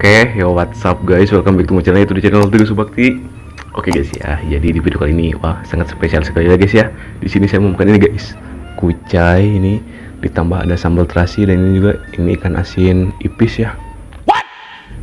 Oke, yo what's up guys, welcome back to my channel, itu di channel Teguh Subakti. Oke guys ya, jadi di video kali ini wah sangat spesial sekali ya guys ya. Di sini saya mau makan ini guys, kucai ini ditambah ada sambal terasi dan ini juga ini ikan asin ipis ya.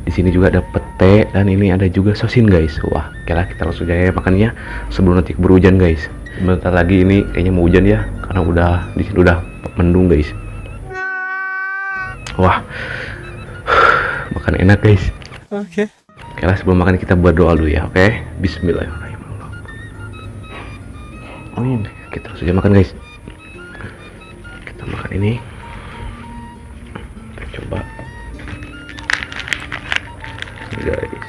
Di sini juga ada pete dan ini ada juga sosin guys. Wah, oke lah kita langsung aja ya makannya sebelum nanti keburu hujan guys. Sebentar lagi ini kayaknya mau hujan ya, karena udah di sini udah mendung guys. Wah, makan enak guys. Oke. Oke lah, sebelum makan kita berdoa dulu ya. Oke, Bismillahirrahmanirrahim. Amin. Kita langsung aja makan guys. Kita makan ini. Kita coba. Ini guys.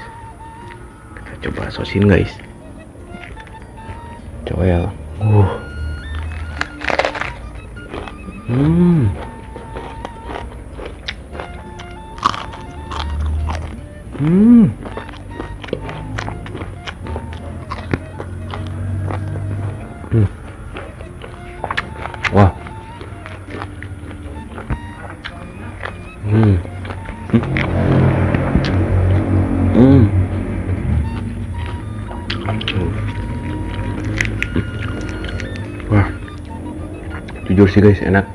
Kita coba sosin guys. Coba ya. Hmm. Hmm. Wah. Wah. Jujur sih guys, enak.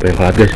Banyak banget guys.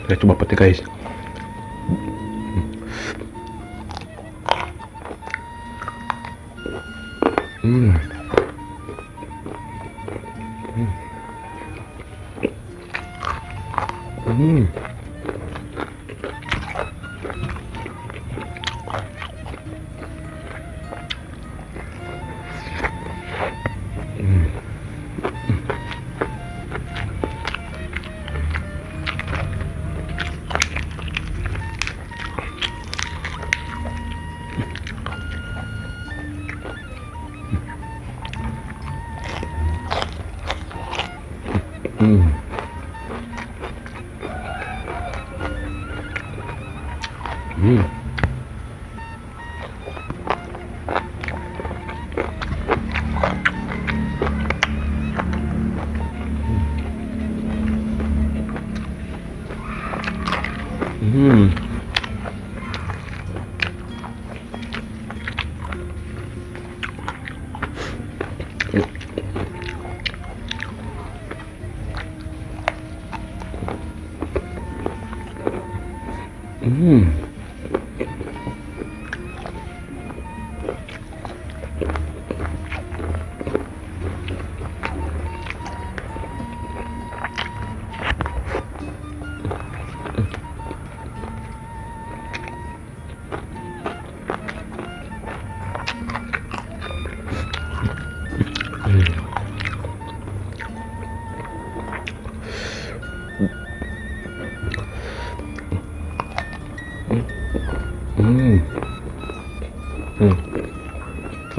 Kita coba pete guys.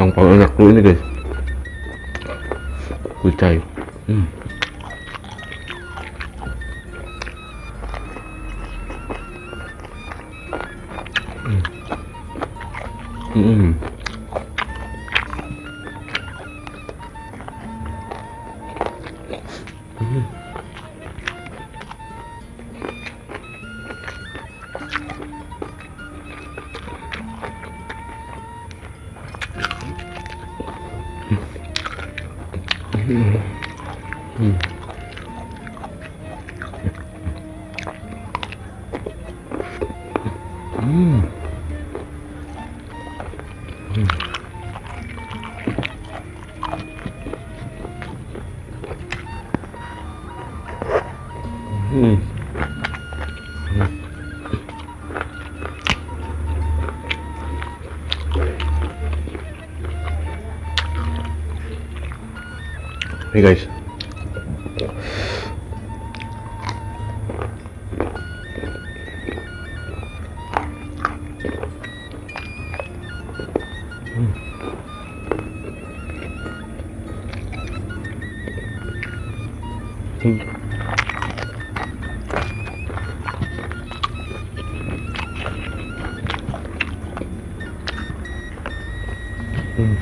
Yang paling enak dulu ini guys, kucai. Hmm. Hmm. Hmm. Hey guys. Hmm. Hmm.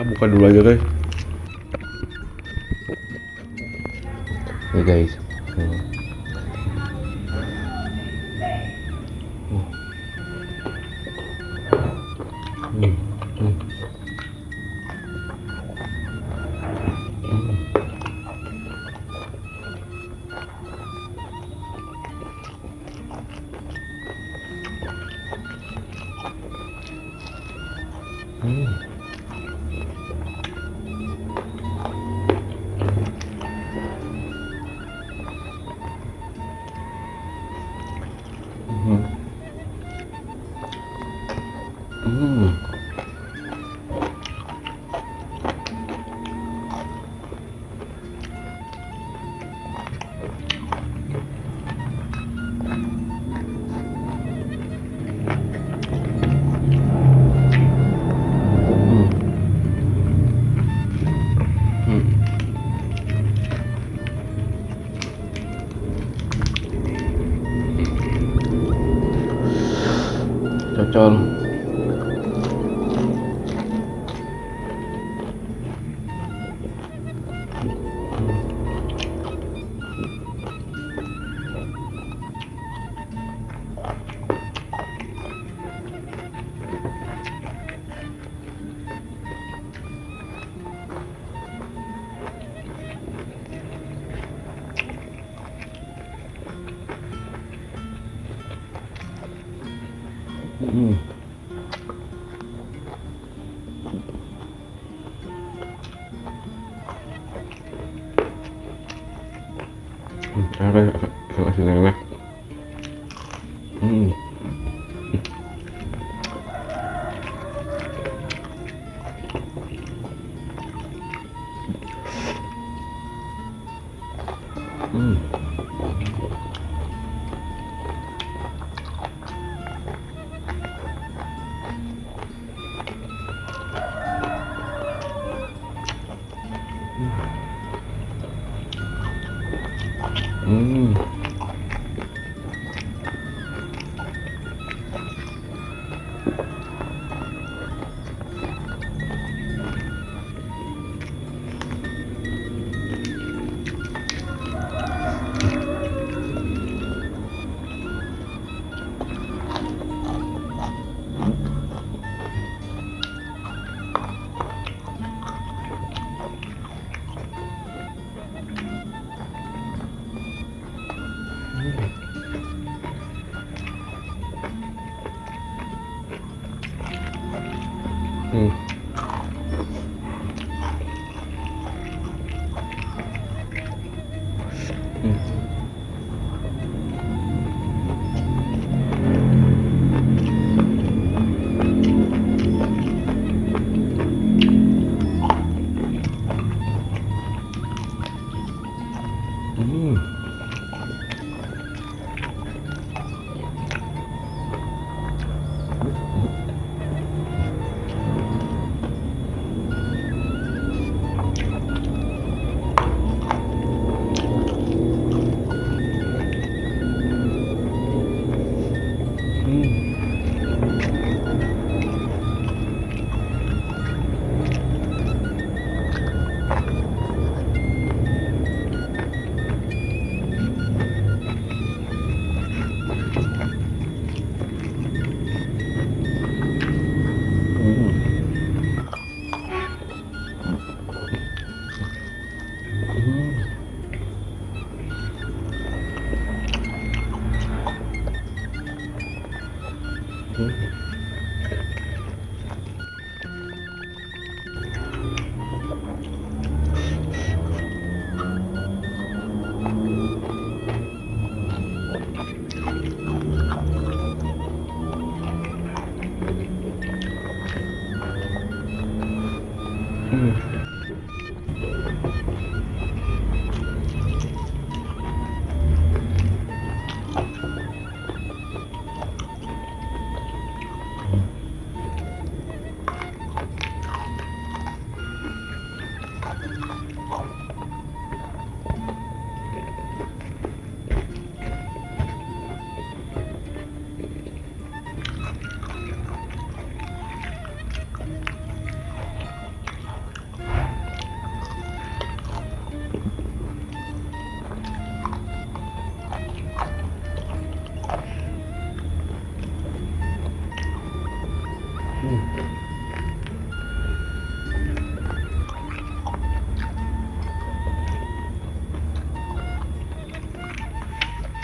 Buka dulu aja guys. Nih guys. Hmm. Hmm. Hmm. Hmm. Hmm. Hmm. Cocol. Hmm. Masih enak. Hmm. Hmm. Hmm. Hmm. Hmm.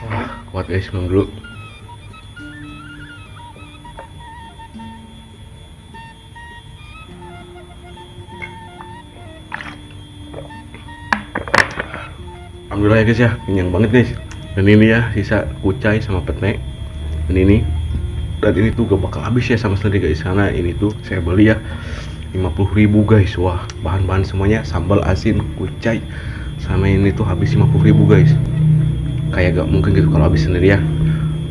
Wah, kuat guys, minum dulu. Alhamdulillah ya guys ya, kenyang banget guys. Dan ini ya sisa kucai sama pete. Dan ini tuh gak bakal habis ya sama sekali guys, karena ini tuh saya beli ya 50.000 guys. Wah, bahan-bahan semuanya sambal asin, kucai sama ini tuh habis 50.000 guys. Kayak gak mungkin gitu kalau habis sendiri ya.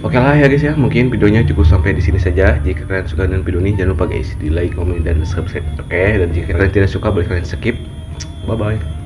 Oke lah ya guys ya, mungkin videonya cukup sampai di sini saja. Jika kalian suka dengan video ini, jangan lupa guys di like, komen, dan subscribe. Oke, dan jika kalian tidak suka boleh kalian skip. Bye bye.